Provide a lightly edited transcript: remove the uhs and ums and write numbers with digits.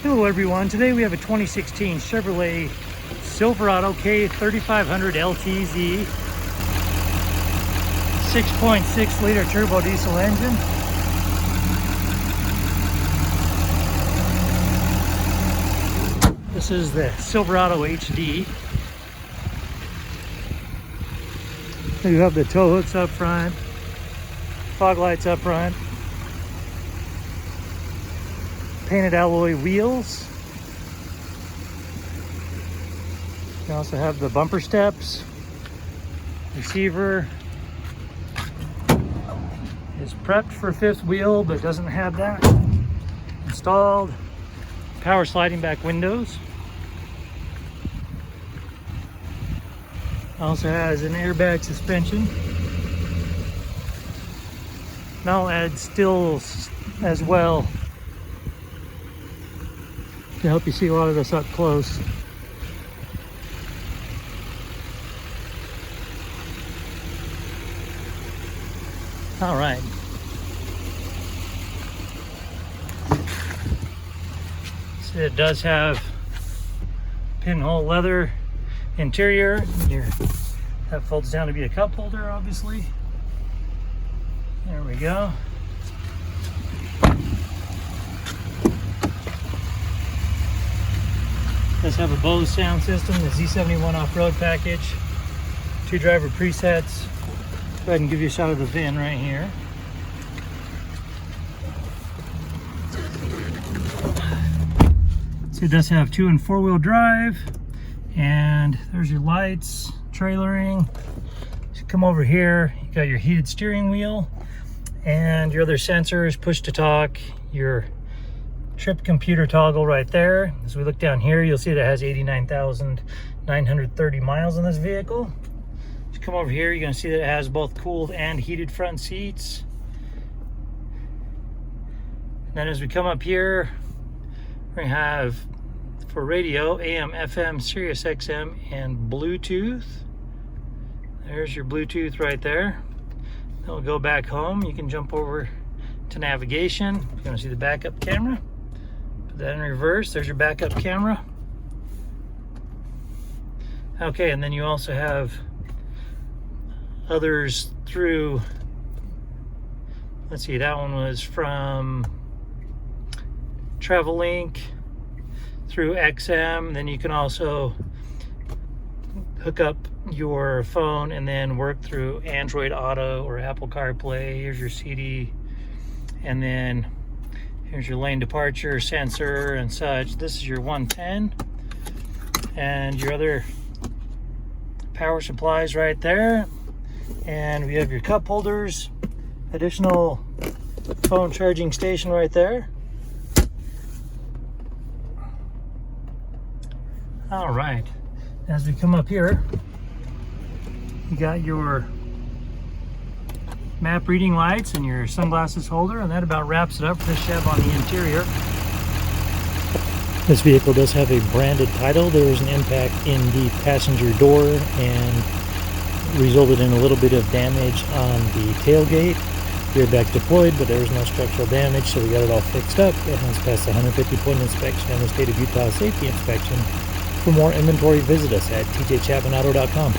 Hello everyone, today we have a 2016 Chevrolet Silverado K3500 LTZ 6.6 liter turbo diesel engine. This is the Silverado HD. You have the tow hooks up front, fog lights up front, painted alloy wheels. You also have the bumper steps. Receiver is prepped for fifth wheel but doesn't have that installed. Power sliding back windows. Also has an airbag suspension. Now I'll add stills as well to help you see a lot of this up close. All right. So it does have pinhole leather interior. That folds down to be a cup holder, obviously. There we go. Does have a Bose sound system, the Z71 off-road package, 2 driver presets. Go ahead and give you a shot of the VIN right here. So it does have 2- and 4-wheel drive, and there's your lights, trailering. So come over here, you got your heated steering wheel, and your other sensors, push to talk, your trip computer toggle right there. As we look down here, you'll see that it has 89,930 miles on this vehicle. As you come over here, you're going to see that it has both cooled and heated front seats. And then as we come up here, we're going to have for radio AM, FM, Sirius XM, and Bluetooth. There's your Bluetooth right there. Then we'll go back home. You can jump over to navigation. You're going to see the backup camera. Put that in reverse. There's your backup camera. Okay, and then you also have others through, let's see, that one was from TravelLink through XM. Then you can also hook up your phone and then work through Android Auto or Apple CarPlay. Here's your CD, and then here's your lane departure sensor and such. This is your 110, and your other power supplies right there. And we have your cup holders, additional phone charging station right there. All right, as we come up here, you got your map reading lights and your sunglasses holder, and that about wraps it up for this Chev on the interior. This vehicle does have a branded title. There was an impact in the passenger door and resulted in a little bit of damage on the tailgate. Airbag deployed, but there was no structural damage, so we got it all fixed up. It has passed the 150-point inspection and the state of Utah safety inspection. For more inventory, visit us at tjchapmanauto.com.